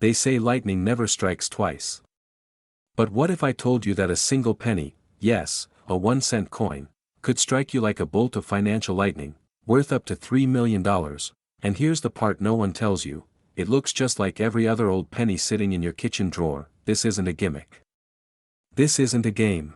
they say lightning never strikes twice. But what if I told you that a single penny, yes, a 1-cent coin, could strike you like a bolt of financial lightning, worth up to $3 million, and here's the part no one tells you, it looks just like every other old penny sitting in your kitchen drawer. This isn't a gimmick. This isn't a game.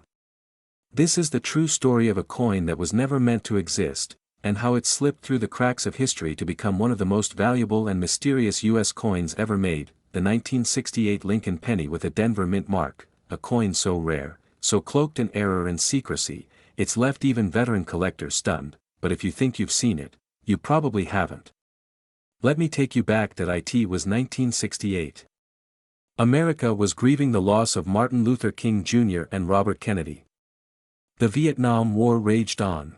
This is the true story of a coin that was never meant to exist, and how it slipped through the cracks of history to become one of the most valuable and mysterious U.S. coins ever made, the 1968 Lincoln penny with a Denver mint mark, a coin so rare, so cloaked in error and secrecy, it's left even veteran collectors stunned, but if you think you've seen it, you probably haven't. Let me take you back that it was 1968. America was grieving the loss of Martin Luther King Jr. and Robert Kennedy. The Vietnam War raged on.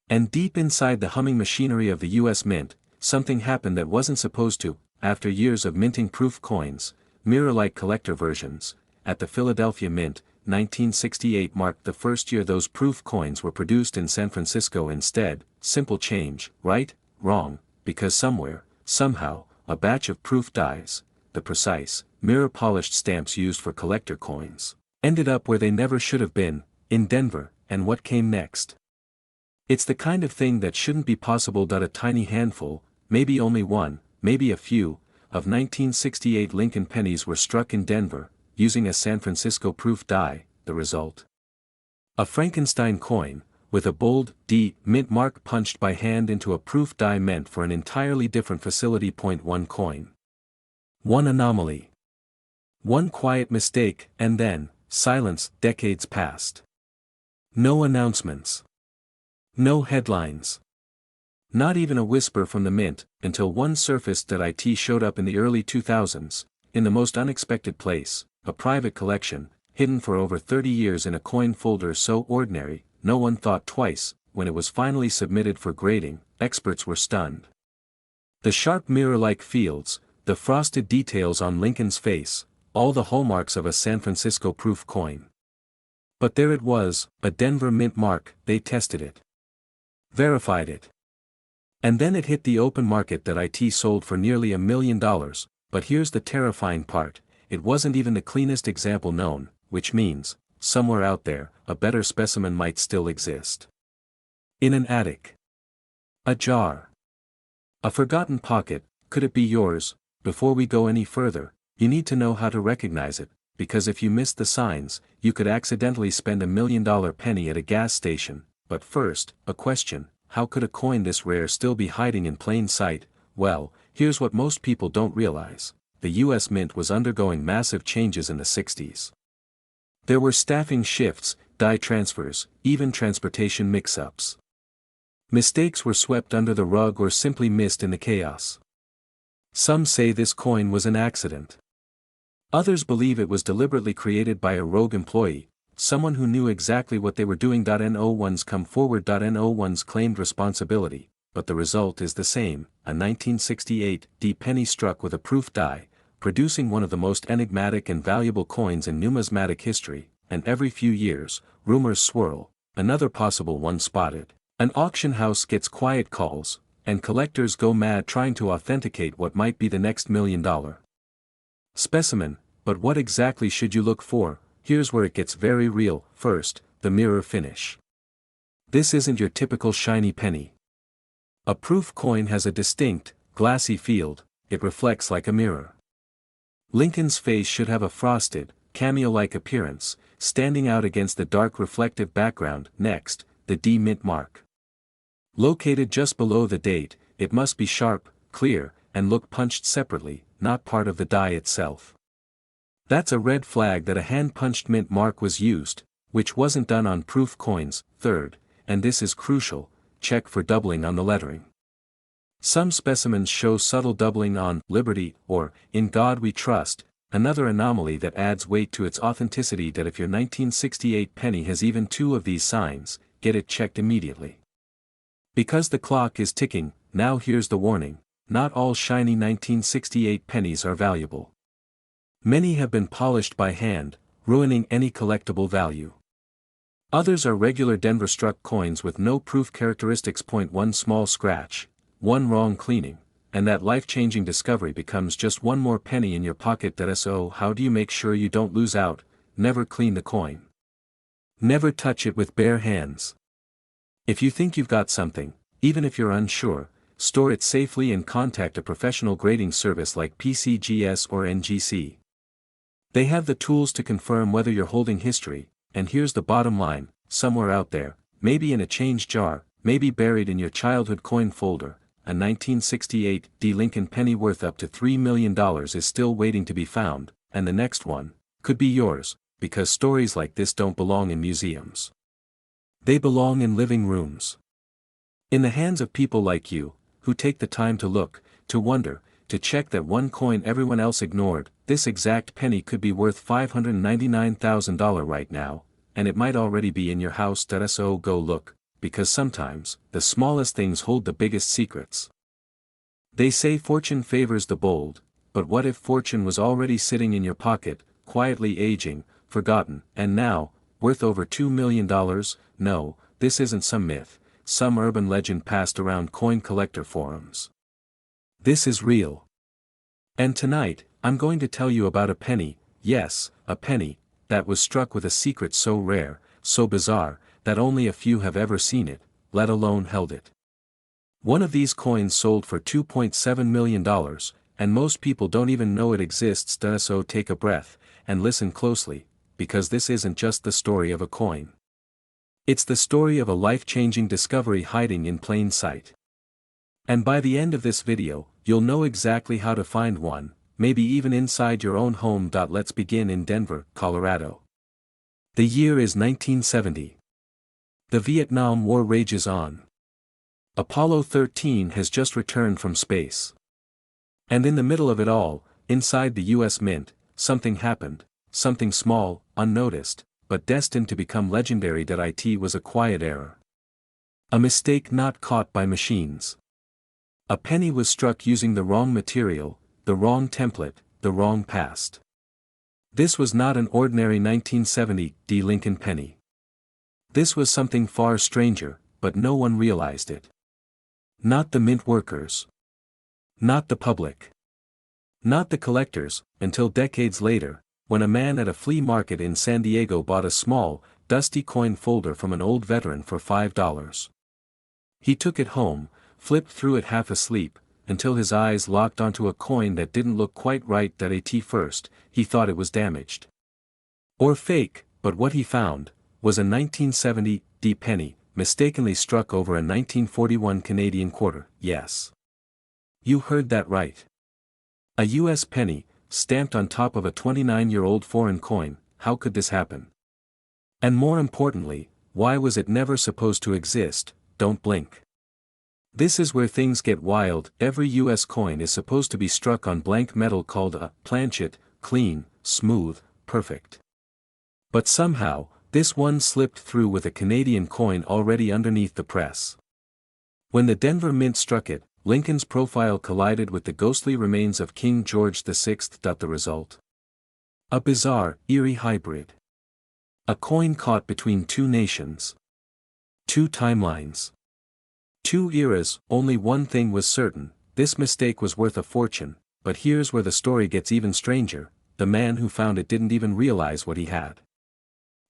And deep inside the humming machinery of the U.S. Mint, something happened that wasn't supposed to. After years of minting proof coins, mirror-like collector versions, at the Philadelphia Mint, 1968 marked the first year those proof coins were produced in San Francisco instead. Simple change, right? Wrong, because somewhere, somehow, a batch of proof dies, the precise, mirror-polished stamps used for collector coins, ended up where they never should have been, in Denver. And what came next? It's the kind of thing that shouldn't be possible. A tiny handful, maybe only one, maybe a few, of 1968 Lincoln pennies were struck in Denver, using a San Francisco proof die. The result? A Frankenstein coin, with a bold D mint mark punched by hand into a proof die meant for an entirely different facility. One coin. One anomaly. One quiet mistake, and then, silence. Decades passed. No announcements. No headlines. Not even a whisper from the mint, until one surfaced that it showed up in the early 2000s, in the most unexpected place, a private collection, hidden for over 30 years in a coin folder so ordinary, no one thought twice. When it was finally submitted for grading, experts were stunned. The sharp mirror-like fields, the frosted details on Lincoln's face, all the hallmarks of a San Francisco proof coin. But there it was, a Denver mint mark. They tested it. Verified it. And then it hit the open market. That it sold for nearly $1 million, but here's the terrifying part, it wasn't even the cleanest example known, which means, somewhere out there, a better specimen might still exist. In an attic. A jar. A forgotten pocket. Could it be yours? Before we go any further, you need to know how to recognize it, because if you missed the signs, you could accidentally spend $1 million penny at a gas station. But first, a question, how could a coin this rare still be hiding in plain sight? Well, here's what most people don't realize. The U.S. Mint was undergoing massive changes in the 60s. There were staffing shifts, die transfers, even transportation mix-ups. Mistakes were swept under the rug or simply missed in the chaos. Some say this coin was an accident. Others believe it was deliberately created by a rogue employee, someone who knew exactly what they were doing. No one's come forward. No one's claimed responsibility, but the result is the same, a 1968 D penny struck with a proof die, producing one of the most enigmatic and valuable coins in numismatic history. And every few years, rumors swirl, another possible one spotted. An auction house gets quiet calls, and collectors go mad trying to authenticate what might be the next $1 million specimen. But what exactly should you look for? Here's where it gets very real. First, the mirror finish. This isn't your typical shiny penny. A proof coin has a distinct, glassy field. It reflects like a mirror. Lincoln's face should have a frosted, cameo-like appearance, standing out against the dark reflective background. Next, the D mint mark. Located just below the date, it must be sharp, clear, and look punched separately, not part of the die itself. That's a red flag that a hand-punched mint mark was used, which wasn't done on proof coins. Third, and this is crucial, check for doubling on the lettering. Some specimens show subtle doubling on Liberty or In God We Trust, another anomaly that adds weight to its authenticity. That if your 1968 penny has even two of these signs, get it checked immediately. Because the clock is ticking. Now here's the warning, not all shiny 1968 pennies are valuable. Many have been polished by hand, ruining any collectible value. Others are regular Denver-struck coins with no proof characteristics. One small scratch, one wrong cleaning, and that life-changing discovery becomes just one more penny in your pocket. So how do you make sure you don't lose out? Never clean the coin. Never touch it with bare hands. If you think you've got something, even if you're unsure, store it safely and contact a professional grading service like PCGS or NGC. They have the tools to confirm whether you're holding history, and here's the bottom line: somewhere out there, maybe in a change jar, maybe buried in your childhood coin folder, a 1968 D. Lincoln penny worth up to $3 million is still waiting to be found, and the next one could be yours, because stories like this don't belong in museums. They belong in living rooms. In the hands of people like you, who take the time to look, to wonder, to check that one coin everyone else ignored. This exact penny could be worth $599,000 right now, and it might already be in your house. So go look, because sometimes, the smallest things hold the biggest secrets. They say fortune favors the bold, but what if fortune was already sitting in your pocket, quietly aging, forgotten, and now, worth over $2 million? No, this isn't some myth, some urban legend passed around coin collector forums. This is real. And tonight, I'm going to tell you about a penny, yes, a penny, that was struck with a secret so rare, so bizarre, that only a few have ever seen it, let alone held it. One of these coins sold for $2.7 million, and most people don't even know it exists. So take a breath, and listen closely, because this isn't just the story of a coin. It's the story of a life-changing discovery hiding in plain sight. And by the end of this video, you'll know exactly how to find one, maybe even inside your own home. Let's begin in Denver, Colorado. The year is 1970. The Vietnam War rages on. Apollo 13 has just returned from space. And in the middle of it all, inside the US Mint, something happened, something small, unnoticed, but destined to become legendary. It was a quiet error. A mistake not caught by machines. A penny was struck using the wrong material, the wrong template, the wrong past. This was not an ordinary 1970 D. Lincoln penny. This was something far stranger, but no one realized it. Not the mint workers. Not the public. Not the collectors, until decades later, when a man at a flea market in San Diego bought a small, dusty coin folder from an old veteran for $5. He took it home, flipped through it half asleep, until his eyes locked onto a coin that didn't look quite right. At first, he thought it was damaged. Or fake, but what he found was a 1970 D penny, mistakenly struck over a 1941 Canadian quarter. Yes. You heard that right. A US penny, stamped on top of a 29-year-old foreign coin. How could this happen? And more importantly, why was it never supposed to exist? Don't blink. This is where things get wild. Every US coin is supposed to be struck on blank metal called a planchet, clean, smooth, perfect. But somehow, this one slipped through with a Canadian coin already underneath the press. When the Denver Mint struck it, Lincoln's profile collided with the ghostly remains of King George VI. The result? A bizarre, eerie hybrid. A coin caught between two nations. Two timelines. Two eras. Only one thing was certain: this mistake was worth a fortune. But here's where the story gets even stranger: the man who found it didn't even realize what he had.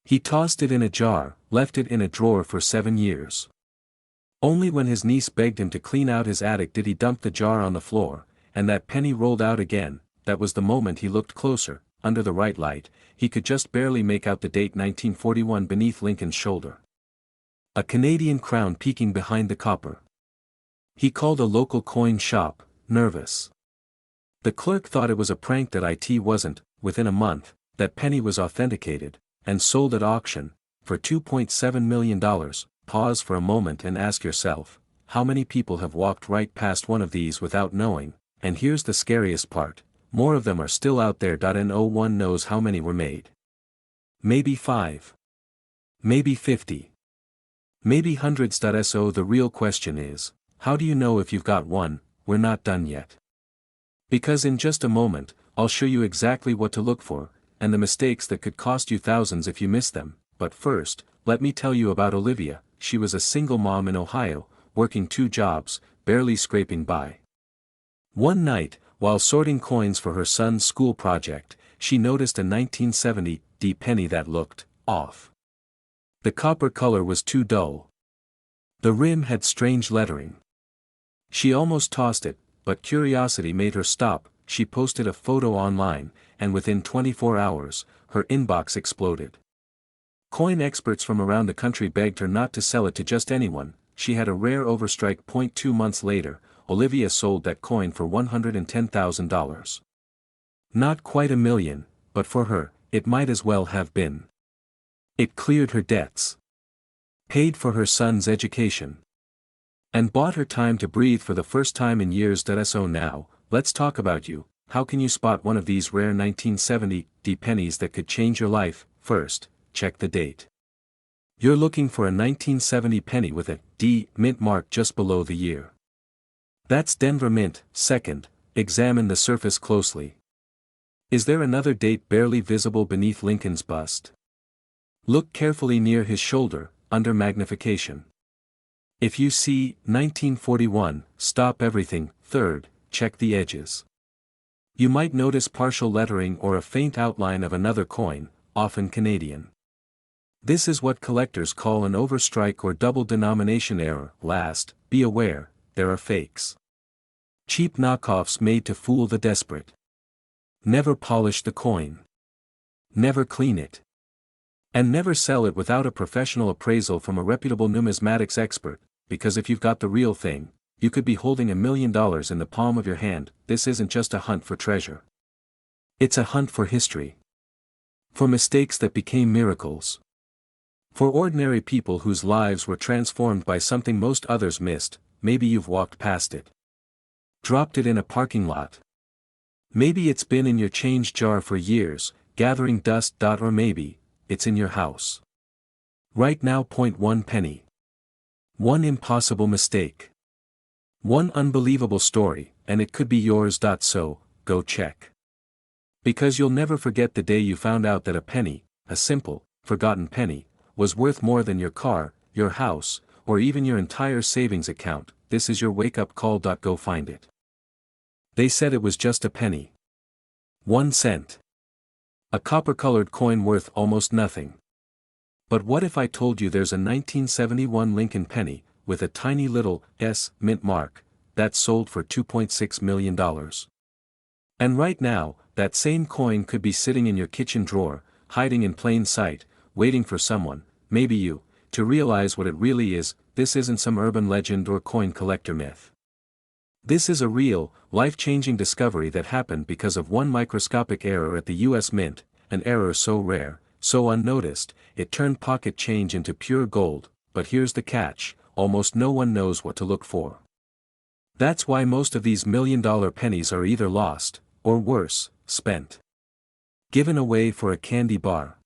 He tossed it in a jar, left it in a drawer for 7 years. Only when his niece begged him to clean out his attic did he dump the jar on the floor, and that penny rolled out again. That was the moment he looked closer. Under the right light, he could just barely make out the date 1941 beneath Lincoln's shoulder. A Canadian crown peeking behind the copper. He called a local coin shop, nervous. The clerk thought it was a prank. That it wasn't. Within a month, that penny was authenticated, and sold at auction, for $2.7 million. Pause for a moment and ask yourself, how many people have walked right past one of these without knowing? And here's the scariest part: more of them are still out there. No one knows how many were made. Maybe 5. Maybe 50. Maybe hundreds. So the real question is, how do you know if you've got one? We're not done yet. Because in just a moment, I'll show you exactly what to look for, and the mistakes that could cost you thousands if you miss them. But first, let me tell you about Olivia. She was a single mom in Ohio, working 2 jobs, barely scraping by. One night, while sorting coins for her son's school project, she noticed a 1970 penny that looked off. The copper color was too dull. The rim had strange lettering. She almost tossed it, but curiosity made her stop. She posted a photo online, and within 24 hours, her inbox exploded. Coin experts from around the country begged her not to sell it to just anyone. She had a rare overstrike. 2 months later, Olivia sold that coin for $110,000. Not quite $1 million, but for her, it might as well have been. It cleared her debts, paid for her son's education, and bought her time to breathe for the first time in years. So now, let's talk about you. How can you spot one of these rare 1970 pennies that could change your life? First, check the date. You're looking for a 1970 penny with a D mint mark just below the year. That's Denver Mint. Second, examine the surface closely. Is there another date barely visible beneath Lincoln's bust? Look carefully near his shoulder, under magnification. If you see 1941, stop everything. Third, check the edges. You might notice partial lettering or a faint outline of another coin, often Canadian. This is what collectors call an overstrike or double denomination error. Last, be aware, there are fakes. Cheap knockoffs made to fool the desperate. Never polish the coin. Never clean it. And never sell it without a professional appraisal from a reputable numismatics expert, because if you've got the real thing, you could be holding $1 million in the palm of your hand. This isn't just a hunt for treasure. It's a hunt for history. For mistakes that became miracles. For ordinary people whose lives were transformed by something most others missed. Maybe you've walked past it. Dropped it in a parking lot. Maybe it's been in your change jar for years, gathering dust. Or maybe it's in your house right now. 1 penny. One impossible mistake. One unbelievable story, and it could be yours. So, go check. Because you'll never forget the day you found out that a penny, a simple, forgotten penny, was worth more than your car, your house, or even your entire savings account. This is your wake-up call. Go find it. They said it was just a penny. 1 cent. A copper-colored coin worth almost nothing. But what if I told you there's a 1971 Lincoln penny, with a tiny little S mint mark, that sold for $2.6 million? And right now, that same coin could be sitting in your kitchen drawer, hiding in plain sight, waiting for someone, maybe you, to realize what it really is. This isn't some urban legend or coin collector myth. This is a real, life-changing discovery that happened because of one microscopic error at the U.S. Mint, an error so rare, so unnoticed, it turned pocket change into pure gold. But here's the catch, almost no one knows what to look for. That's why most of these million-dollar pennies are either lost, or worse, spent. Given away for a candy bar.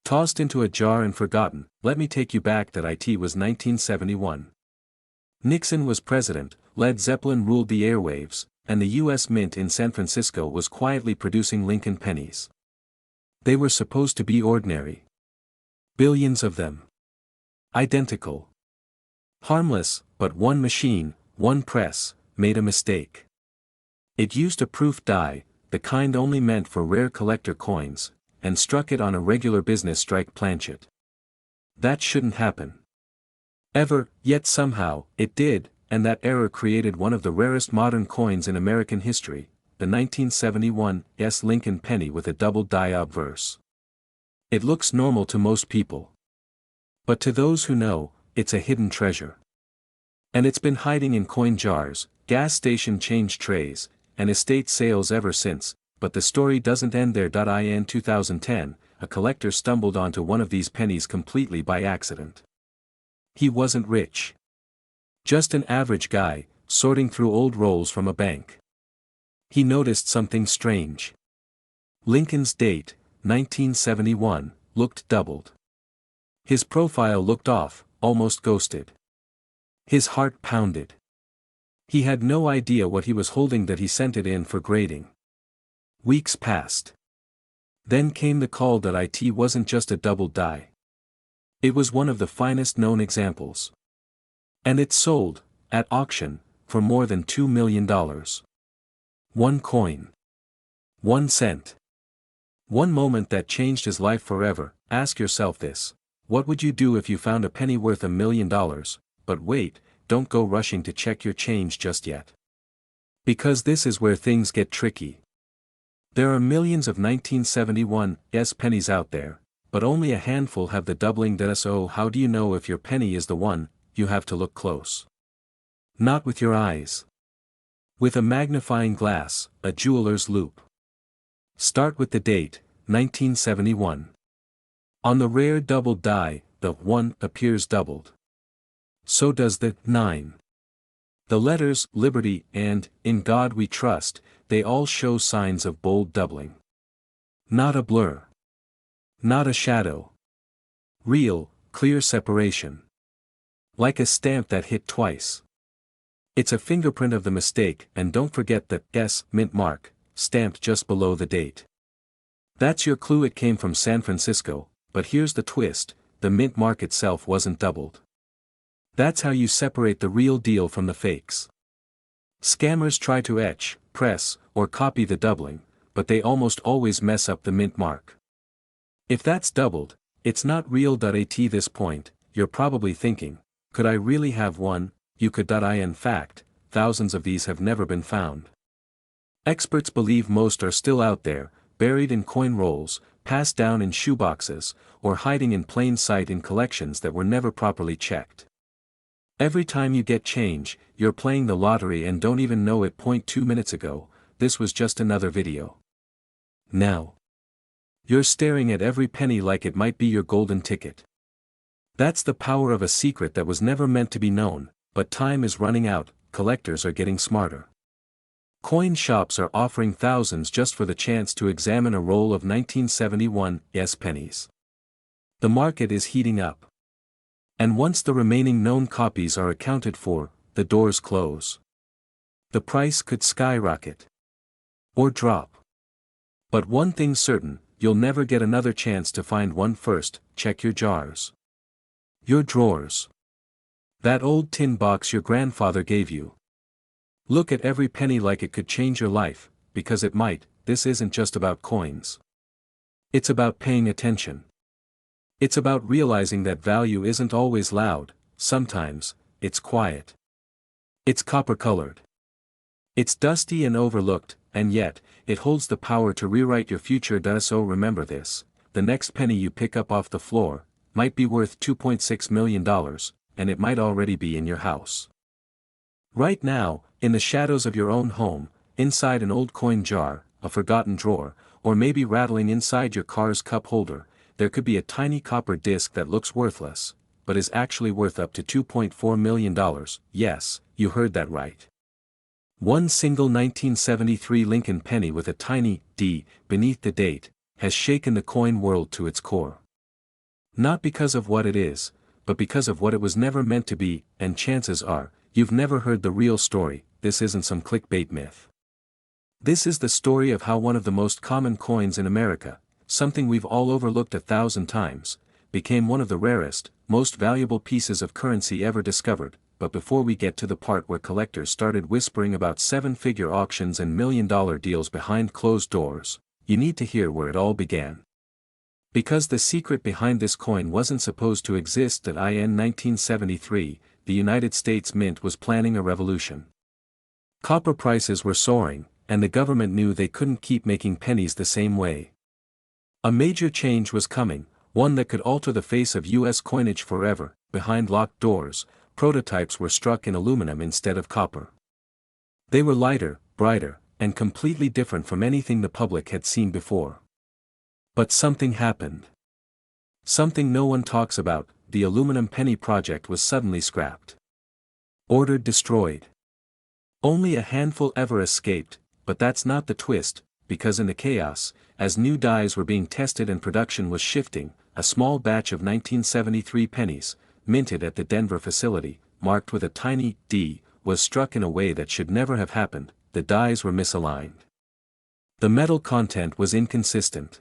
Tossed into a jar and forgotten. Let me take you back. That it was 1971. Nixon was president, Led Zeppelin ruled the airwaves, and the U.S. Mint in San Francisco was quietly producing Lincoln pennies. They were supposed to be ordinary. Billions of them. Identical. Harmless, but one machine, one press, made a mistake. It used a proof die, the kind only meant for rare collector coins, and struck it on a regular business strike planchet. That shouldn't happen. Ever, yet somehow, it did, and that error created one of the rarest modern coins in American history, the 1971 S. Lincoln penny with a double die obverse. It looks normal to most people. But to those who know, it's a hidden treasure. And it's been hiding in coin jars, gas station change trays, and estate sales ever since. But the story doesn't end there. In 2010, a collector stumbled onto one of these pennies completely by accident. He wasn't rich. Just an average guy, sorting through old rolls from a bank. He noticed something strange. Lincoln's date, 1971, looked doubled. His profile looked off, almost ghosted. His heart pounded. He had no idea what he was holding. That he sent it in for grading. Weeks passed. Then came the call that it wasn't just a double die. It was one of the finest known examples. And it sold, at auction, for more than $2 million. One coin. 1 cent. One moment that changed his life forever. Ask yourself this. What would you do if you found a penny worth $1 million? But wait, don't go rushing to check your change just yet. Because this is where things get tricky. There are millions of 1971 pennies out there, but only a handful have the doubling. So how do you know if your penny is the one? You have to look close. Not with your eyes. With a magnifying glass, a jeweler's loupe. Start with the date, 1971. On the rare doubled die, the 1 appears doubled. So does the 9. The letters Liberty and In God We Trust, they all show signs of bold doubling. Not a blur. Not a shadow. Real, clear separation. Like a stamp that hit twice. It's a fingerprint of the mistake, and don't forget the S mint mark, stamped just below the date. That's your clue. It came from San Francisco, but here's the twist, the mint mark itself wasn't doubled. That's how you separate the real deal from the fakes. Scammers try to etch, press, or copy the doubling, but they almost always mess up the mint mark. If that's doubled, it's not real. At this point, you're probably thinking, could I really have one? You could. In fact, thousands of these have never been found. Experts believe most are still out there, buried in coin rolls, passed down in shoeboxes, or hiding in plain sight in collections that were never properly checked. Every time you get change, you're playing the lottery and don't even know it. 2 minutes ago, this was just another video. Now, you're staring at every penny like it might be your golden ticket. That's the power of a secret that was never meant to be known, but time is running out, collectors are getting smarter. Coin shops are offering thousands just for the chance to examine a roll of 1971 pennies. The market is heating up. And once the remaining known copies are accounted for, the doors close. The price could skyrocket. Or drop. But one thing's certain, you'll never get another chance to find one. First, check your jars. Your drawers. That old tin box your grandfather gave you. Look at every penny like it could change your life, because it might. This isn't just about coins. It's about paying attention. It's about realizing that value isn't always loud, sometimes, it's quiet. It's copper-colored. It's dusty and overlooked, and yet, it holds the power to rewrite your future. So remember this, the next penny you pick up off the floor, might be worth $2.6 million, and it might already be in your house. Right now, in the shadows of your own home, inside an old coin jar, a forgotten drawer, or maybe rattling inside your car's cup holder, there could be a tiny copper disc that looks worthless, but is actually worth up to $2.4 million. Yes, you heard that right. One single 1973 Lincoln penny with a tiny D beneath the date has shaken the coin world to its core. Not because of what it is, but because of what it was never meant to be, and chances are, you've never heard the real story. This isn't some clickbait myth. This is the story of how one of the most common coins in America, something we've all overlooked 1,000 times, became one of the rarest, most valuable pieces of currency ever discovered. But before we get to the part where collectors started whispering about 7-figure auctions and million-dollar deals behind closed doors, you need to hear where it all began. Because the secret behind this coin wasn't supposed to exist. In 1973, the United States Mint was planning a revolution. Copper prices were soaring, and the government knew they couldn't keep making pennies the same way. A major change was coming, one that could alter the face of U.S. coinage forever. Behind locked doors, prototypes were struck in aluminum instead of copper. They were lighter, brighter, and completely different from anything the public had seen before. But something happened. Something no one talks about. The aluminum penny project was suddenly scrapped. Ordered destroyed. Only a handful ever escaped, but that's not the twist, because in the chaos, as new dies were being tested and production was shifting, a small batch of 1973 pennies, minted at the Denver facility, marked with a tiny D, was struck in a way that should never have happened. The dies were misaligned. The metal content was inconsistent.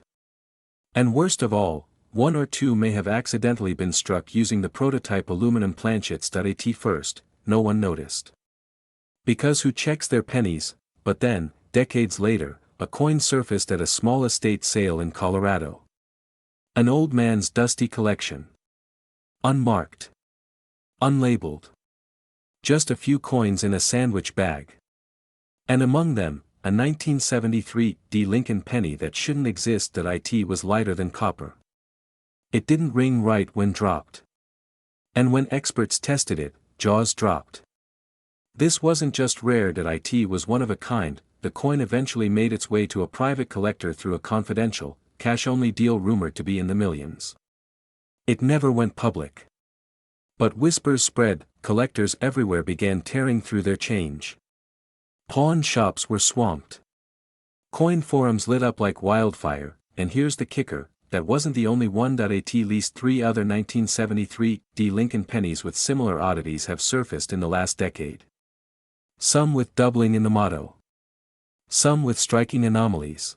And worst of all, one or two may have accidentally been struck using the prototype aluminum planchets. At first, no one noticed. Because who checks their pennies? But then, decades later, a coin surfaced at a small estate sale in Colorado. An old man's dusty collection. Unmarked. Unlabeled. Just a few coins in a sandwich bag. And among them, a 1973 Lincoln penny that shouldn't exist. That it was lighter than copper. It didn't ring right when dropped. And when experts tested it, jaws dropped. This wasn't just rare. That it was one of a kind. The coin eventually made its way to a private collector through a confidential, cash-only deal rumored to be in the millions. It never went public. But whispers spread, collectors everywhere began tearing through their change. Pawn shops were swamped. Coin forums lit up like wildfire, and here's the kicker, that wasn't the only one. At least 3 other 1973 Lincoln pennies with similar oddities have surfaced in the last decade. Some with doubling in the motto. Some with striking anomalies.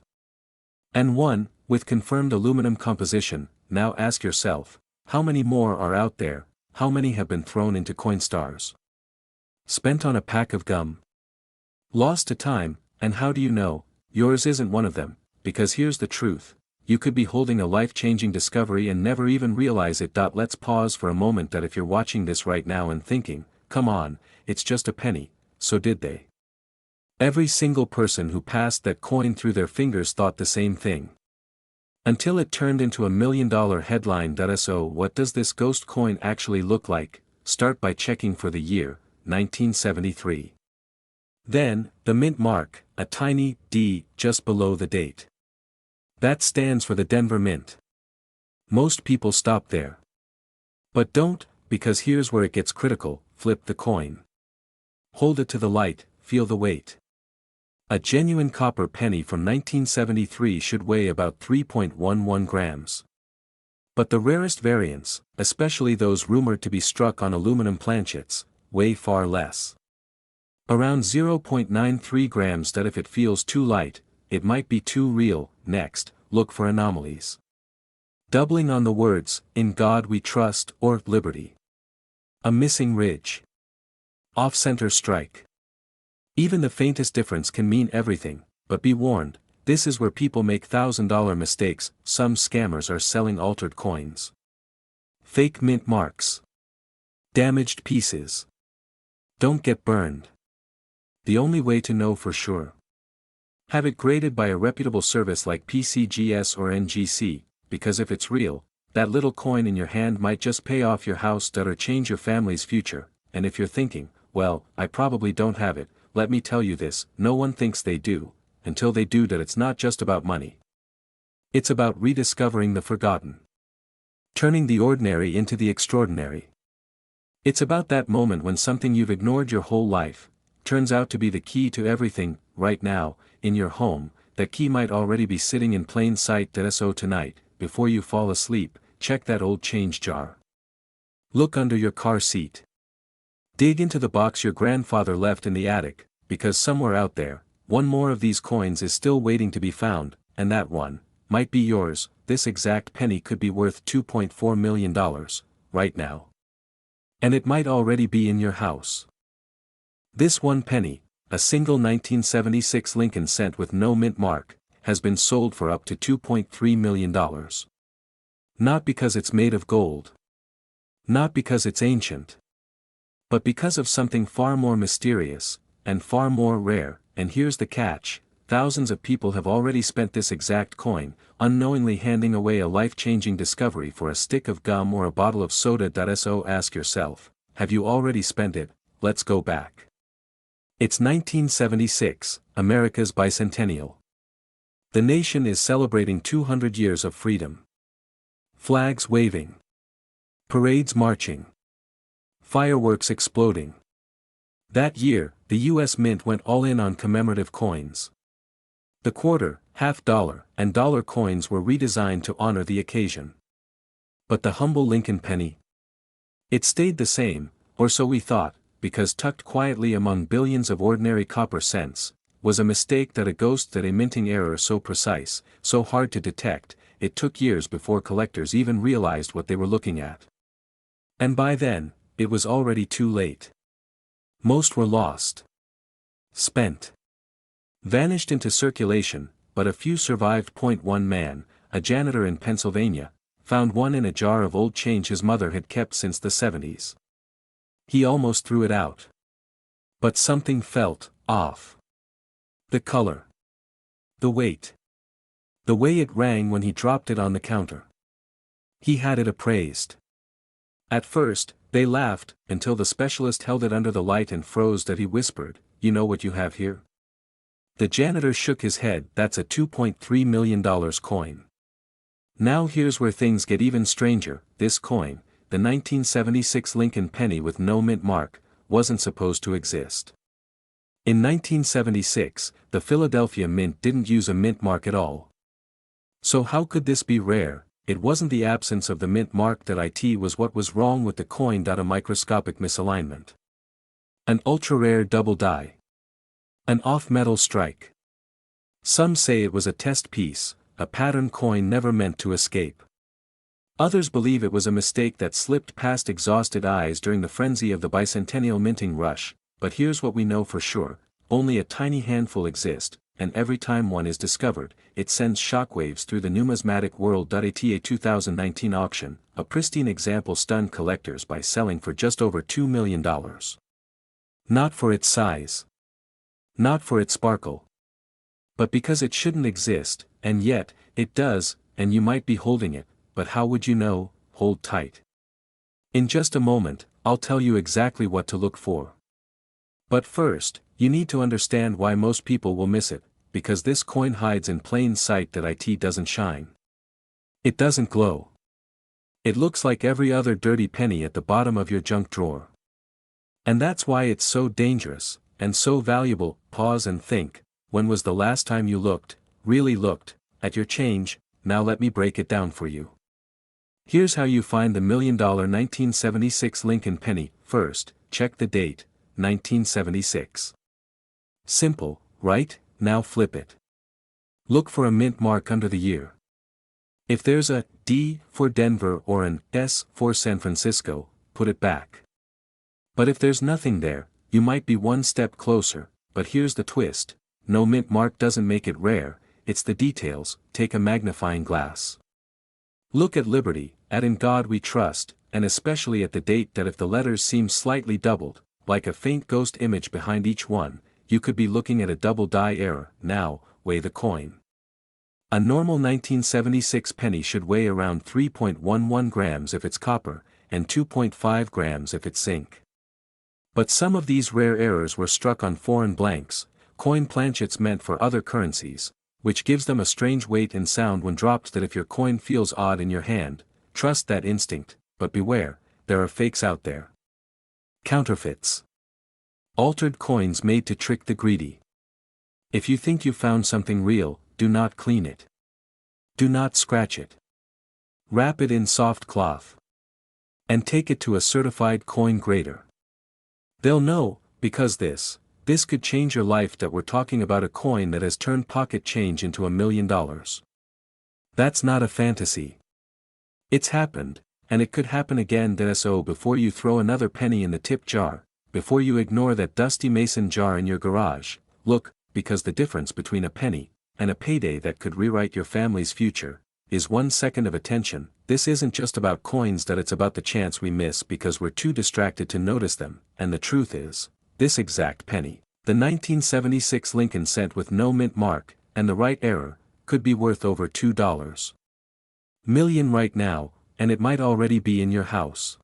And one, with confirmed aluminum composition. Now ask yourself, how many more are out there? How many have been thrown into Coinstars? Spent on a pack of gum? Lost to time, and how do you know? Yours isn't one of them, because here's the truth. You could be holding a life-changing discovery and never even realize it. Let's pause for a moment. If you're watching this right now and thinking, come on, it's just a penny, so did they? Every single person who passed that coin through their fingers thought the same thing. Until it turned into a $1 million headline. So what does this ghost coin actually look like? Start by checking for the year, 1973. Then, the mint mark, a tiny D just below the date. That stands for the Denver Mint. Most people stop there. But don't, because here's where it gets critical. Flip the coin. Hold it to the light, feel the weight. A genuine copper penny from 1973 should weigh about 3.11 grams. But the rarest variants, especially those rumored to be struck on aluminum planchets, weigh far less. Around 0.93 grams. If it feels too light, it might be too real. Next, look for anomalies. Doubling on the words, "In God We Trust" or "Liberty." A missing ridge. Off-center strike. Even the faintest difference can mean everything, but be warned, this is where people make $1,000 mistakes. Some scammers are selling altered coins. Fake mint marks. Damaged pieces. Don't get burned. The only way to know for sure. Have it graded by a reputable service like PCGS or NGC, because if it's real, that little coin in your hand might just pay off your house debt or change your family's future. And if you're thinking, well, I probably don't have it, let me tell you this, no one thinks they do, until they do. That it's not just about money. It's about rediscovering the forgotten. Turning the ordinary into the extraordinary. It's about that moment when something you've ignored your whole life, turns out to be the key to everything. Right now, in your home, that key might already be sitting in plain sight. So tonight, before you fall asleep, check that old change jar. Look under your car seat. Dig into the box your grandfather left in the attic, because somewhere out there, one more of these coins is still waiting to be found, and that one might be yours. This exact penny could be worth $2.4 million, right now. And it might already be in your house. This one penny, a single 1976 Lincoln cent with no mint mark, has been sold for up to $2.3 million. Not because it's made of gold. Not because it's ancient. But because of something far more mysterious, and far more rare. And here's the catch, thousands of people have already spent this exact coin, unknowingly handing away a life-changing discovery for a stick of gum or a bottle of soda. So ask yourself, have you already spent it? Let's go back. It's 1976, America's bicentennial. The nation is celebrating 200 years of freedom. Flags waving. Parades marching. Fireworks exploding. That year, the U.S. Mint went all in on commemorative coins. The quarter, half-dollar, and dollar coins were redesigned to honor the occasion. But the humble Lincoln penny? It stayed the same, or so we thought, because tucked quietly among billions of ordinary copper cents, was a mistake. That a ghost. That a minting error so precise, so hard to detect, it took years before collectors even realized what they were looking at. And by then, it was already too late. Most were lost. Spent. Vanished into circulation, but a few survived. One man, a janitor in Pennsylvania, found one in a jar of old change his mother had kept since the 70s. He almost threw it out. But something felt off. The color. The weight. The way it rang when he dropped it on the counter. He had it appraised. At first, they laughed, until the specialist held it under the light and froze. That he whispered, "You know what you have here?" The janitor shook his head. "That's a $2.3 million coin." Now here's where things get even stranger. This coin, the 1976 Lincoln penny with no mint mark, wasn't supposed to exist. In 1976, the Philadelphia Mint didn't use a mint mark at all. So how could this be rare? It wasn't the absence of the mint mark that it was what was wrong with the coin. A microscopic misalignment. An ultra-rare double die. An off-metal strike. Some say it was a test piece, a pattern coin never meant to escape. Others believe it was a mistake that slipped past exhausted eyes during the frenzy of the bicentennial minting rush. But here's what we know for sure: only a tiny handful exist, and every time one is discovered, it sends shockwaves through the numismatic world. At a 2019 auction, a pristine example stunned collectors by selling for just over $2 million. Not for its size. Not for its sparkle. But because it shouldn't exist, and yet, it does, and you might be holding it, but how would you know? Hold tight. In just a moment, I'll tell you exactly what to look for. But first, you need to understand why most people will miss it, because this coin hides in plain sight. That it doesn't shine. It doesn't glow. It looks like every other dirty penny at the bottom of your junk drawer. And that's why it's so dangerous, and so valuable. Pause and think, when was the last time you looked, really looked, at your change? Now let me break it down for you. Here's how you find the $1 million 1976 Lincoln penny. First, check the date, 1976. Simple, right? Now flip it. Look for a mint mark under the year. If there's a D for Denver or an S for San Francisco, put it back. But if there's nothing there, you might be one step closer. But here's the twist: no mint mark doesn't make it rare, it's the details. Take a magnifying glass. Look at Liberty, at In God We Trust, and especially at the date. That if the letters seem slightly doubled, like a faint ghost image behind each one, you could be looking at a double die error. Now, weigh the coin. A normal 1976 penny should weigh around 3.11 grams if it's copper, and 2.5 grams if it's zinc. But some of these rare errors were struck on foreign blanks, coin planchets meant for other currencies, which gives them a strange weight and sound when dropped. That if your coin feels odd in your hand, trust that instinct, but beware, there are fakes out there. Counterfeits. Altered coins made to trick the greedy. If you think you found something real, do not clean it. Do not scratch it. Wrap it in soft cloth. And take it to a certified coin grader. They'll know, because this could change your life. That we're talking about a coin that has turned pocket change into $1 million. That's not a fantasy. It's happened, and it could happen again. So before you throw another penny in the tip jar, before you ignore that dusty mason jar in your garage, look, because the difference between a penny and a payday that could rewrite your family's future is 1 second of attention. This isn't just about coins. That it's about the chance we miss because we're too distracted to notice them. And the truth is, this exact penny, the 1976 Lincoln cent with no mint mark, and the right error, could be worth over $2 million right now, and it might already be in your house,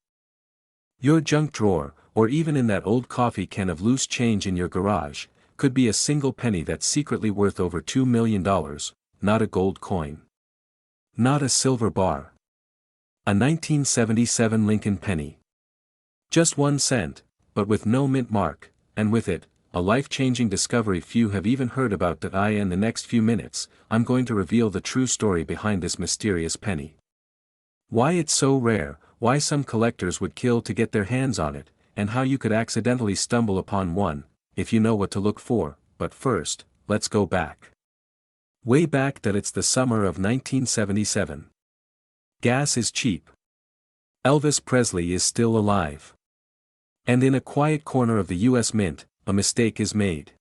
your junk drawer, or even in that old coffee can of loose change in your garage. Could be a single penny that's secretly worth over $2 million, not a gold coin. Not a silver bar. A 1977 Lincoln penny. Just 1 cent, but with no mint mark, and with it, a life-changing discovery few have even heard about. In the next few minutes, I'm going to reveal the true story behind this mysterious penny. Why it's so rare, why some collectors would kill to get their hands on it, and how you could accidentally stumble upon one, if you know what to look for. But first, let's go back. Way back. It's the summer of 1977. Gas is cheap. Elvis Presley is still alive. And in a quiet corner of the US Mint, a mistake is made.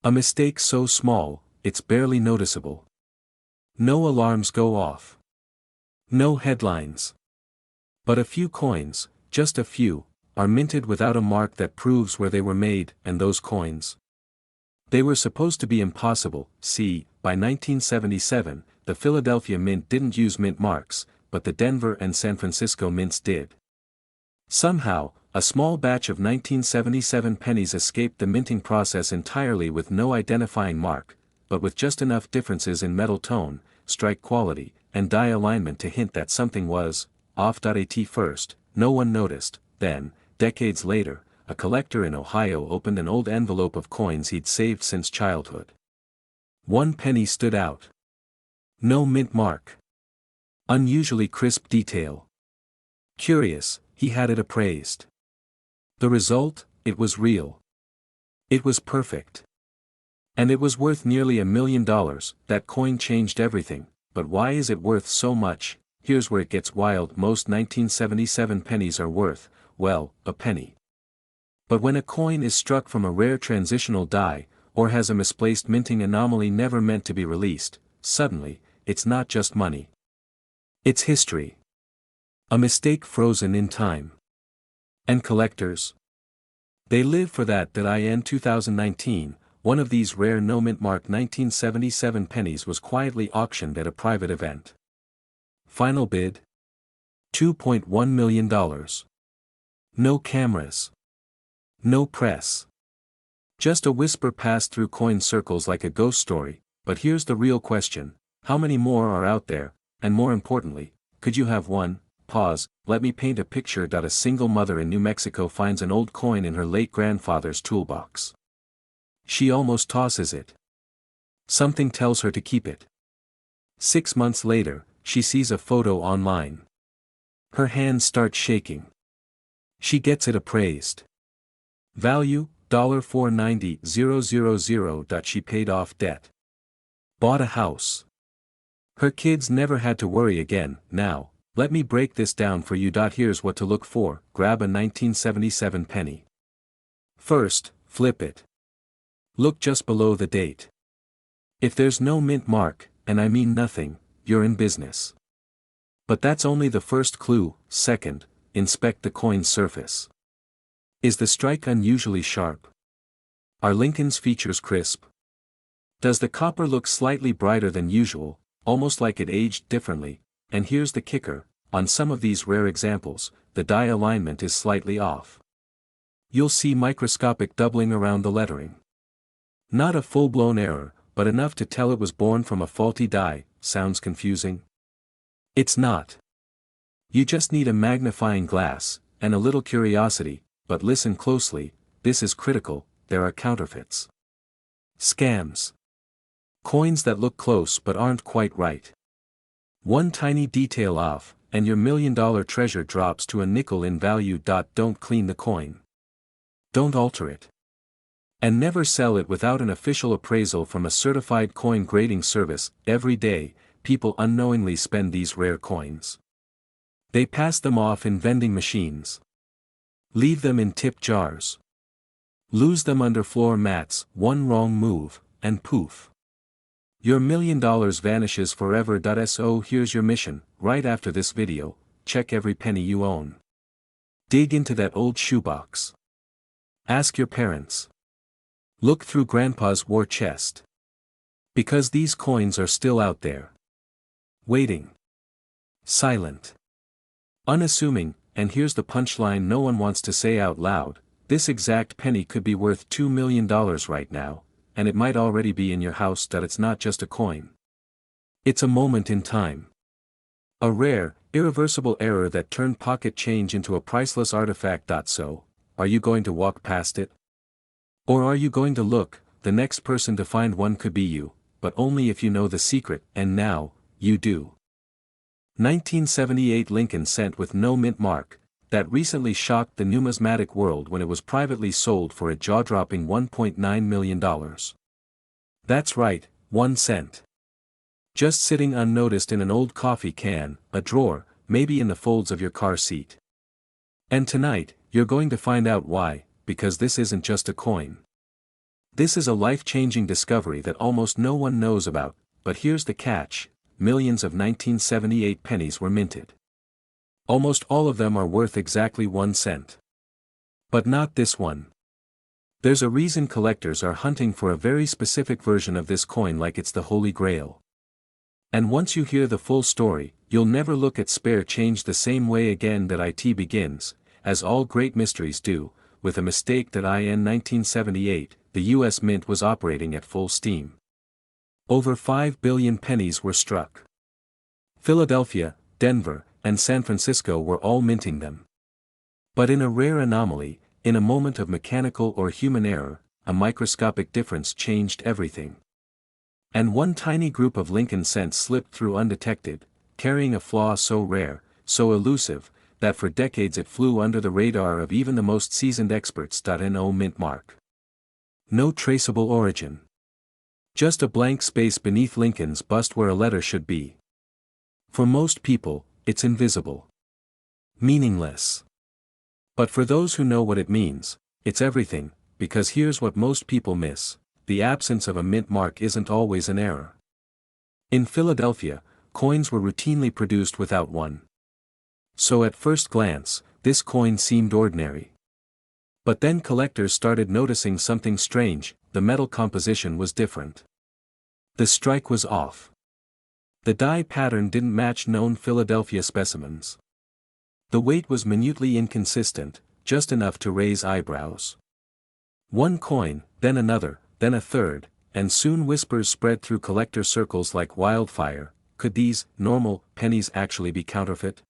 A mistake so small, it's barely noticeable. No alarms go off. No headlines. But a few coins, just a few, are minted without a mark that proves where they were made, and those coins. They were supposed to be impossible. See, by 1977, the Philadelphia Mint didn't use mint marks, but the Denver and San Francisco mints did. Somehow, a small batch of 1977 pennies escaped the minting process entirely with no identifying mark, but with just enough differences in metal tone, strike quality, and die alignment to hint that something was off. At first, no one noticed. Then, decades later, a collector in Ohio opened an old envelope of coins he'd saved since childhood. One penny stood out. No mint mark. Unusually crisp detail. Curious, he had it appraised. The result, it was real. It was perfect. And it was worth nearly $1 million. That coin changed everything, but why is it worth so much? Here's where it gets wild. Most 1977 pennies are worth, well, a penny. But when a coin is struck from a rare transitional die, or has a misplaced minting anomaly never meant to be released, suddenly, it's not just money. It's history. A mistake frozen in time. And collectors? They live for that. In 2019, one of these rare no-mint mark 1977 pennies was quietly auctioned at a private event. Final bid? $2.1 million. No cameras. No press. Just a whisper passed through coin circles like a ghost story, but here's the real question: how many more are out there, and more importantly, could you have one? Pause, let me paint a picture. A single mother in New Mexico finds an old coin in her late grandfather's toolbox. She almost tosses it. Something tells her to keep it. 6 months later, she sees a photo online. Her hands start shaking. She gets it appraised. Value, $490,000. She paid off debt. Bought a house. Her kids never had to worry again. Now, let me break this down for you. Here's what to look for. Grab a 1977 penny. First, flip it. Look just below the date. If there's no mint mark, and I mean nothing, you're in business. But that's only the first clue. Second, inspect the coin's surface. Is the strike unusually sharp? Are Lincoln's features crisp? Does the copper look slightly brighter than usual, almost like it aged differently? And here's the kicker: on some of these rare examples, the die alignment is slightly off. You'll see microscopic doubling around the lettering. Not a full-blown error, but enough to tell it was born from a faulty die. Sounds confusing? It's not. You just need a magnifying glass, and a little curiosity, but listen closely, this is critical: there are counterfeits. Scams. Coins that look close but aren't quite right. One tiny detail off, and your $1 million treasure drops to a nickel in value. Don't clean the coin. Don't alter it. And never sell it without an official appraisal from a certified coin grading service. Every day, people unknowingly spend these rare coins. They pass them off in vending machines. Leave them in tip jars. Lose them under floor mats. One wrong move, and poof. Your $1 million vanishes forever. So here's your mission: right after this video, check every penny you own. Dig into that old shoebox. Ask your parents. Look through grandpa's war chest. Because these coins are still out there. Waiting. Silent. Unassuming. And here's the punchline no one wants to say out loud: this exact penny could be worth $2 million right now, and it might already be in your house. It's not just a coin. It's a moment in time. A rare, irreversible error that turned pocket change into a priceless artifact. So, are you going to walk past it? Or are you going to look? The next person to find one could be you, but only if you know the secret, and now, you do. 1978 Lincoln cent with no mint mark, that recently shocked the numismatic world when it was privately sold for a jaw-dropping $1.9 million. That's right, 1 cent. Just sitting unnoticed in an old coffee can, a drawer, maybe in the folds of your car seat. And tonight, you're going to find out why: because this isn't just a coin. This is a life-changing discovery that almost no one knows about, but here's the catch: millions of 1978 pennies were minted. Almost all of them are worth exactly 1 cent. But not this one. There's a reason collectors are hunting for a very specific version of this coin like it's the Holy Grail. And once you hear the full story, you'll never look at spare change the same way again. That it begins, as all great mysteries do, with a mistake that in 1978, the US Mint was operating at full steam. Over 5 billion pennies were struck. Philadelphia, Denver, and San Francisco were all minting them. But in a rare anomaly, in a moment of mechanical or human error, a microscopic difference changed everything. And one tiny group of Lincoln cents slipped through undetected, carrying a flaw so rare, so elusive, that for decades it flew under the radar of even the most seasoned experts. No mint mark. No traceable origin. Just a blank space beneath Lincoln's bust where a letter should be. For most people, it's invisible. Meaningless. But for those who know what it means, it's everything, because here's what most people miss: the absence of a mint mark isn't always an error. In Philadelphia, coins were routinely produced without one. So at first glance, this coin seemed ordinary. But then collectors started noticing something strange: the metal composition was different. The strike was off. The die pattern didn't match known Philadelphia specimens. The weight was minutely inconsistent, just enough to raise eyebrows. One coin, then another, then a third, and soon whispers spread through collector circles like wildfire: could these normal pennies actually be counterfeit?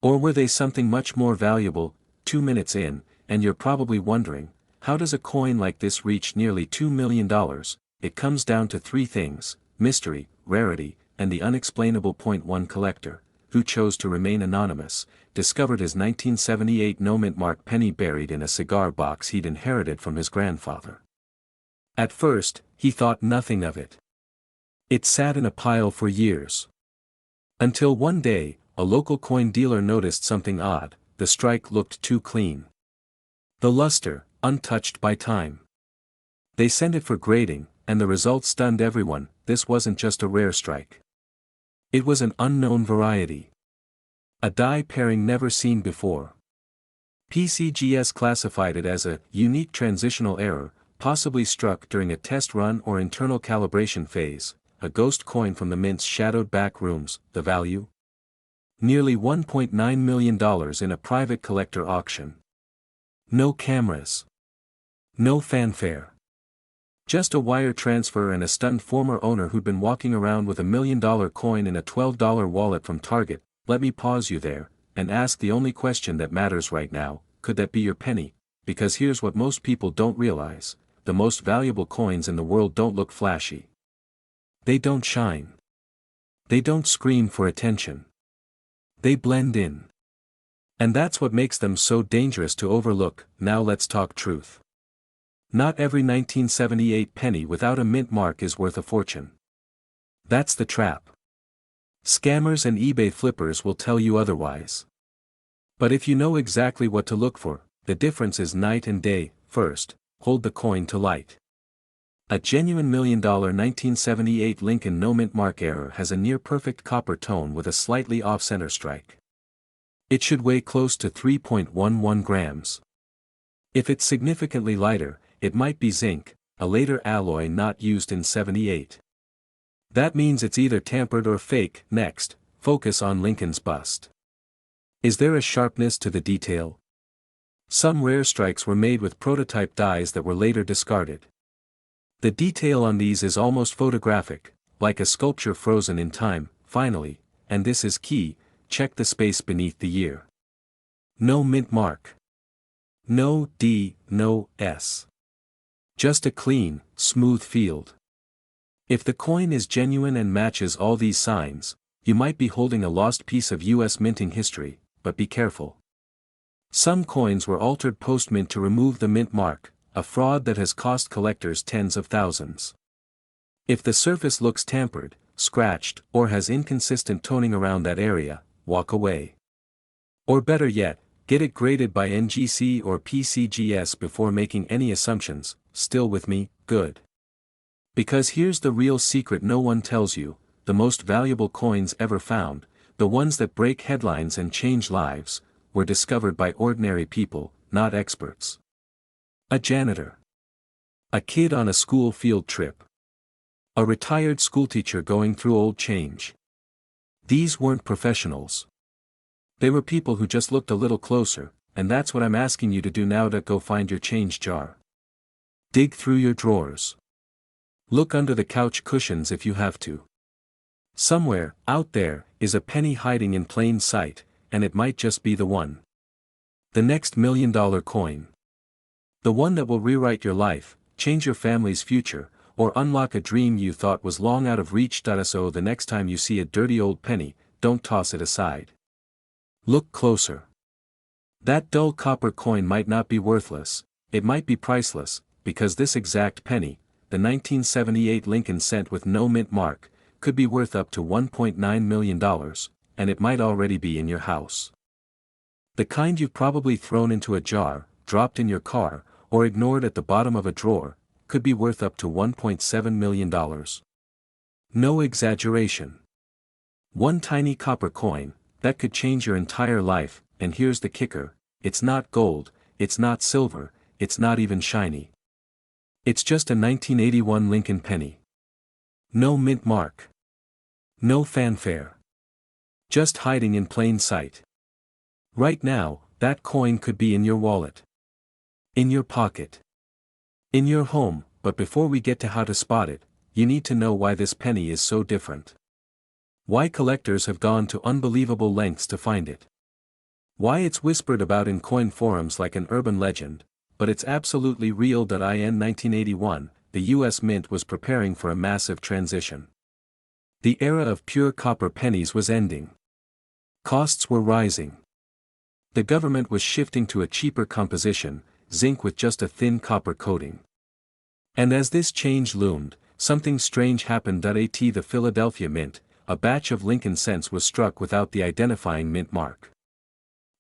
Or were they something much more valuable? 2 minutes in, and you're probably wondering, how does a coin like this reach nearly $2 million? It comes down to 3 things: mystery, rarity, and the unexplainable. One collector, who chose to remain anonymous, discovered his 1978 no-mint mark penny buried in a cigar box he'd inherited from his grandfather. At first, he thought nothing of it. It sat in a pile for years. Until one day, a local coin dealer noticed something odd: the strike looked too clean. The luster, untouched by time. They sent it for grading, and the result stunned everyone: this wasn't just a rare strike. It was an unknown variety. A die pairing never seen before. PCGS classified it as a unique transitional error, possibly struck during a test run or internal calibration phase, a ghost coin from the mint's shadowed back rooms. The value? Nearly $1.9 million in a private collector auction. No cameras. No fanfare. Just a wire transfer and a stunned former owner who'd been walking around with $1 million coin in a $12 wallet from Target. Let me pause you there, and ask the only question that matters right now: could that be your penny? Because here's what most people don't realize: the most valuable coins in the world don't look flashy. They don't shine. They don't scream for attention. They blend in. And that's what makes them so dangerous to overlook. Now let's talk truth. Not every 1978 penny without a mint mark is worth a fortune. That's the trap. Scammers and eBay flippers will tell you otherwise. But if you know exactly what to look for, the difference is night and day. First, hold the coin to light. A genuine $1 million 1978 Lincoln no mint mark error has a near-perfect copper tone with a slightly off-center strike. It should weigh close to 3.11 grams. If it's significantly lighter, it might be zinc, a later alloy not used in '78. That means it's either tampered or fake. Next, focus on Lincoln's bust. Is there a sharpness to the detail? Some rare strikes were made with prototype dies that were later discarded. The detail on these is almost photographic, like a sculpture frozen in time. Finally, and this is key, check the space beneath the year. No mint mark. No D, no S. Just a clean, smooth field. If the coin is genuine and matches all these signs, you might be holding a lost piece of US minting history, but be careful. Some coins were altered post-mint to remove the mint mark, a fraud that has cost collectors tens of thousands. If the surface looks tampered, scratched, or has inconsistent toning around that area, walk away. Or better yet, Get it graded by NGC or PCGS before making any assumptions. Still with me? Good. Because here's the real secret no one tells you: the most valuable coins ever found, the ones that break headlines and change lives, were discovered by ordinary people, not experts. A janitor. A kid on a school field trip. A retired schoolteacher going through old change. These weren't professionals. They were people who just looked a little closer, and that's what I'm asking you to do now. To go find your change jar. Dig through your drawers. Look under the couch cushions if you have to. Somewhere, out there, is a penny hiding in plain sight, and it might just be the one. The next $1 million coin. The one that will rewrite your life, change your family's future, or unlock a dream you thought was long out of reach. So the next time you see a dirty old penny, don't toss it aside. Look closer. That dull copper coin might not be worthless, it might be priceless, because this exact penny, the 1978 Lincoln cent with no mint mark, could be worth up to $1.9 million, and it might already be in your house. The kind you've probably thrown into a jar, dropped in your car, or ignored at the bottom of a drawer, could be worth up to $1.7 million. No exaggeration. One tiny copper coin, that could change your entire life. And here's the kicker: it's not gold, it's not silver, it's not even shiny. It's just a 1981 Lincoln penny. No mint mark. No fanfare. Just hiding in plain sight. Right now, that coin could be in your wallet. In your pocket. In your home. But before we get to how to spot it, you need to know why this penny is so different. Why collectors have gone to unbelievable lengths to find it. Why it's whispered about in coin forums like an urban legend, but it's absolutely real. In 1981, the US Mint was preparing for a massive transition. The era of pure copper pennies was ending. Costs were rising. The government was shifting to a cheaper composition, zinc with just a thin copper coating. And as this change loomed, something strange happened. The Philadelphia Mint, a batch of Lincoln cents, was struck without the identifying mint mark.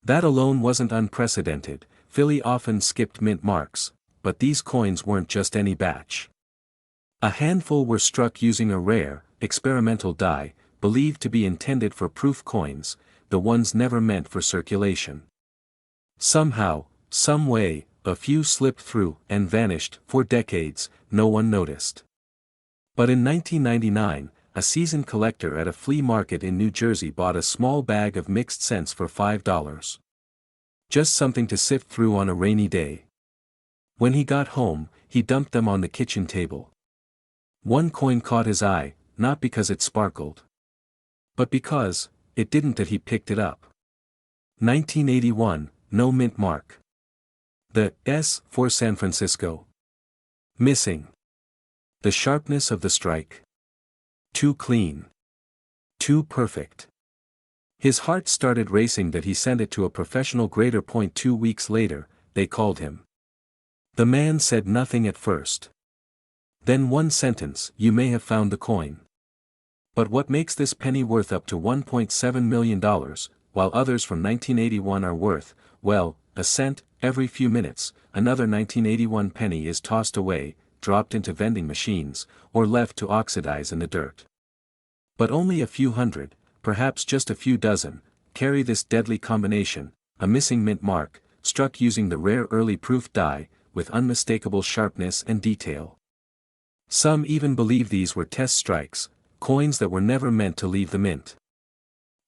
That alone wasn't unprecedented. Philly often skipped mint marks, but these coins weren't just any batch. A handful were struck using a rare, experimental die, believed to be intended for proof coins, the ones never meant for circulation. Somehow, some way, a few slipped through and vanished. For decades, no one noticed. But in 1999, a seasoned collector at a flea market in New Jersey bought a small bag of mixed cents for $5. Just something to sift through on a rainy day. When he got home, he dumped them on the kitchen table. One coin caught his eye, not because it sparkled, but because it didn't. He picked it up. 1981, no mint mark. The S for San Francisco. Missing. The sharpness of the strike. Too clean. Too perfect. His heart started racing. He sent it to a professional grader. 2 weeks later, they called him. The man said nothing at first. Then one sentence: "You may have found the coin. But what makes this penny worth up to $1.7 million, while others from 1981 are worth, well, a cent?" Every few minutes, another 1981 penny is tossed away, dropped into vending machines, or left to oxidize in the dirt. But only a few hundred, perhaps just a few dozen, carry this deadly combination: a missing mint mark, struck using the rare early proof die, with unmistakable sharpness and detail. Some even believe these were test strikes, coins that were never meant to leave the mint.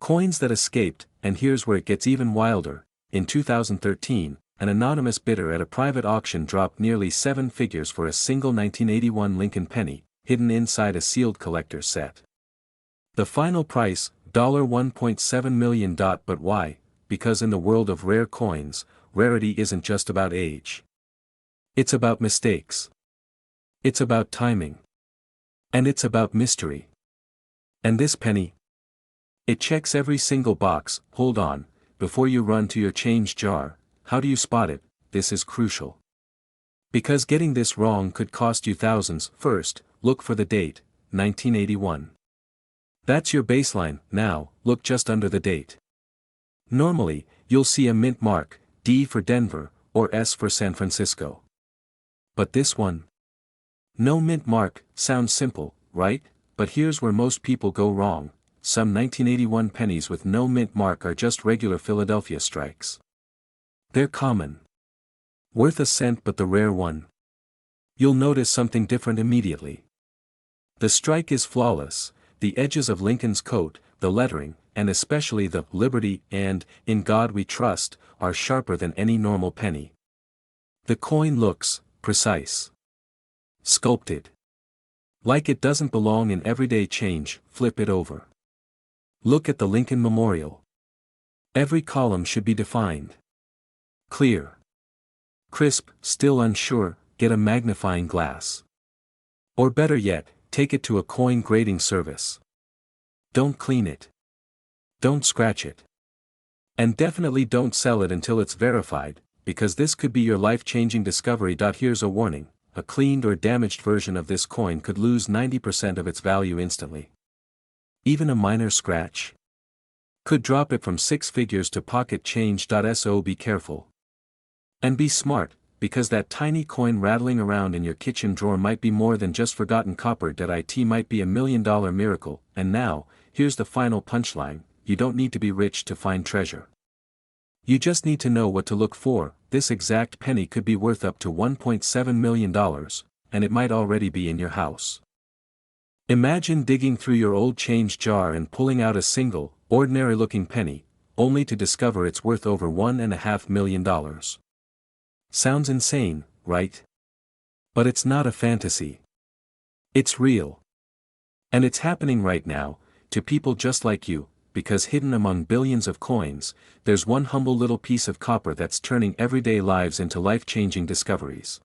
Coins that escaped. And here's where it gets even wilder. In 2013, an anonymous bidder at a private auction dropped nearly 7 figures for a single 1981 Lincoln penny, hidden inside a sealed collector's set. The final price, $1.7 million. But why? Because in the world of rare coins, rarity isn't just about age. It's about mistakes. It's about timing. And it's about mystery. And this penny? It checks every single box. Hold on, before you run to your change jar, how do you spot it? This is crucial. Because getting this wrong could cost you thousands. First, look for the date, 1981. That's your baseline. Now, look just under the date. Normally, you'll see a mint mark, D for Denver, or S for San Francisco. But this one? No mint mark. Sounds simple, right? But here's where most people go wrong. Some 1981 pennies with no mint mark are just regular Philadelphia strikes. They're common. Worth a cent, but the rare one. You'll notice something different immediately. The strike is flawless. The edges of Lincoln's coat, the lettering, and especially the Liberty and In God We Trust, are sharper than any normal penny. The coin looks precise. Sculpted. Like it doesn't belong in everyday change. Flip it over. Look at the Lincoln Memorial. Every column should be defined. Clear. Crisp. Still unsure? Get a magnifying glass. Or better yet, take it to a coin grading service. Don't clean it. Don't scratch it. And definitely don't sell it until it's verified, because this could be your life-changing discovery. Here's a warning: a cleaned or damaged version of this coin could lose 90% of its value instantly. Even a minor scratch could drop it from six figures to pocket change. So be careful. And be smart, because that tiny coin rattling around in your kitchen drawer might be more than just forgotten copper. It might be $1 million miracle. And now, here's the final punchline: you don't need to be rich to find treasure. You just need to know what to look for. This exact penny could be worth up to $1.7 million, and it might already be in your house. Imagine digging through your old change jar and pulling out a single, ordinary-looking penny, only to discover it's worth over $1.5 million. Sounds insane, right? But it's not a fantasy. It's real. And it's happening right now, to people just like you, because hidden among billions of coins, there's one humble little piece of copper that's turning everyday lives into life-changing discoveries.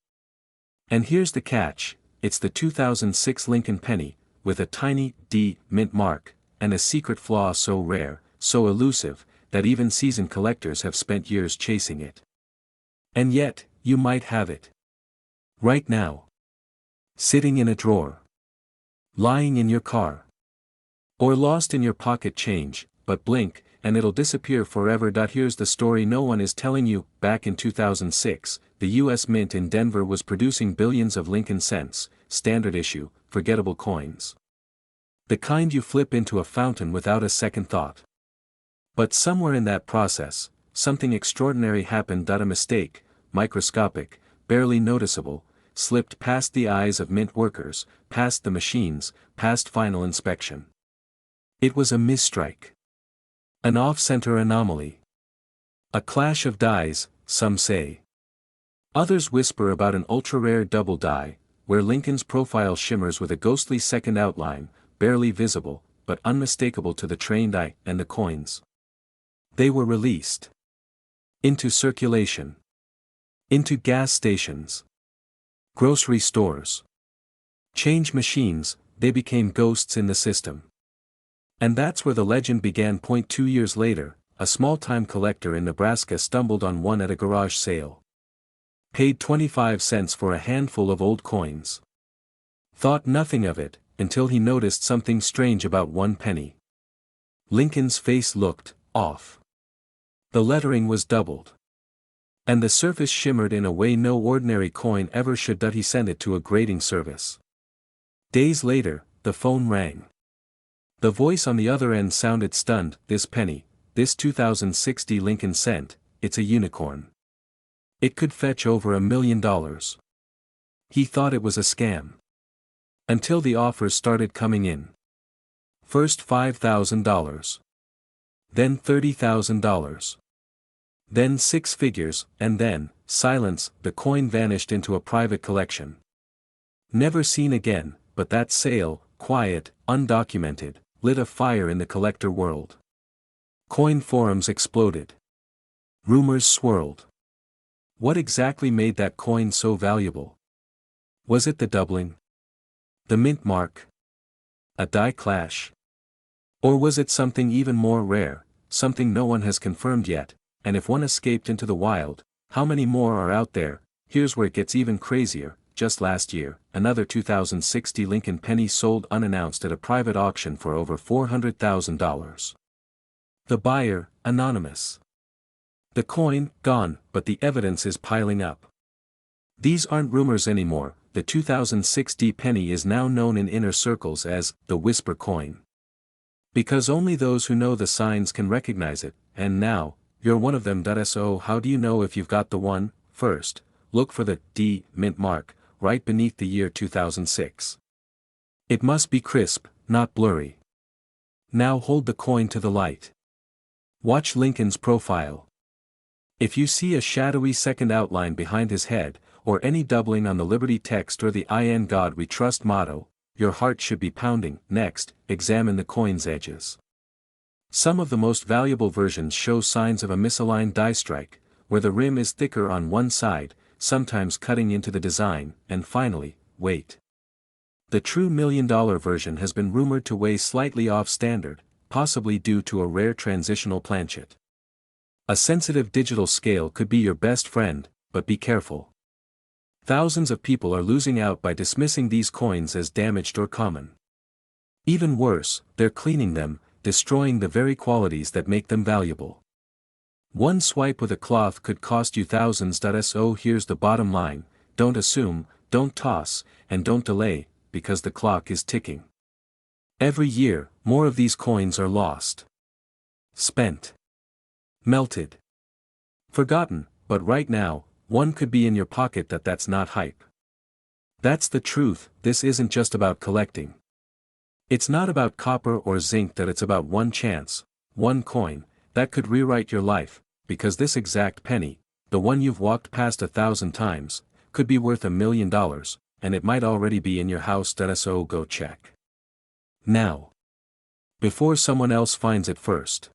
And here's the catch: it's the 2006 Lincoln penny, with a tiny D mint mark, and a secret flaw so rare, so elusive, that even seasoned collectors have spent years chasing it. And yet, you might have it. Right now. Sitting in a drawer. Lying in your car. Or lost in your pocket change, but blink, and it'll disappear forever. Here's the story no one is telling you. Back in 2006, the U.S. Mint in Denver was producing billions of Lincoln cents, standard issue, forgettable coins. The kind you flip into a fountain without a second thought. But somewhere in that process, something extraordinary happened. A mistake, microscopic, barely noticeable, slipped past the eyes of mint workers, past the machines, past final inspection. It was a misstrike. An off-center anomaly. A clash of dies, some say. Others whisper about an ultra-rare double die, where Lincoln's profile shimmers with a ghostly second outline, barely visible, but unmistakable to the trained eye. And the coins. They were released. Into circulation. Into gas stations. Grocery stores. Change machines. They became ghosts in the system. And that's where the legend began. 2 years later, a small-time collector in Nebraska stumbled on one at a garage sale. Paid 25 cents for a handful of old coins. Thought nothing of it, until he noticed something strange about one penny. Lincoln's face looked off. The lettering was doubled. And the surface shimmered in a way no ordinary coin ever should. He sent it to a grading service. Days later, the phone rang. The voice on the other end sounded stunned. This penny, this 2060 Lincoln cent, it's a unicorn. It could fetch over $1 million. He thought it was a scam. Until the offers started coming in. First $5,000. Then $30,000. Then six figures, and then, silence. The coin vanished into a private collection. Never seen again. But that sale, quiet, undocumented, lit a fire in the collector world. Coin forums exploded. Rumors swirled. What exactly made that coin so valuable? Was it the doubling? The mint mark? A die clash? Or was it something even more rare, something no one has confirmed yet? And if one escaped into the wild, how many more are out there? Here's where it gets even crazier. Just last year, another 2060 Lincoln penny sold unannounced at a private auction for over $400,000. The buyer, anonymous. The coin, gone, but the evidence is piling up. These aren't rumors anymore. The 2006 penny is now known in inner circles as the whisper coin. Because only those who know the signs can recognize it, and now, you're one of them. So how do you know if you've got the one? First, look for the D mint mark, right beneath the year 2006. It must be crisp, not blurry. Now hold the coin to the light. Watch Lincoln's profile. If you see a shadowy second outline behind his head, or any doubling on the Liberty text or the "In God We Trust" motto, your heart should be pounding. Next, examine the coin's edges. Some of the most valuable versions show signs of a misaligned die strike, where the rim is thicker on one side, sometimes cutting into the design. And finally, weight. The true $1 million version has been rumored to weigh slightly off standard, possibly due to a rare transitional planchet. A sensitive digital scale could be your best friend, but be careful. Thousands of people are losing out by dismissing these coins as damaged or common. Even worse, they're cleaning them, destroying the very qualities that make them valuable. One swipe with a cloth could cost you thousands. So here's the bottom line: don't assume, don't toss, and don't delay, because the clock is ticking. Every year, more of these coins are lost. Spent. Melted. Forgotten, but right now, one could be in your pocket. That's not hype. That's the truth. This isn't just about collecting. It's not about copper or zinc. It's about one chance, one coin, that could rewrite your life, because this exact penny, the one you've walked past 1,000 times, could be worth $1 million, and it might already be in your house. So go check now, before someone else finds it first.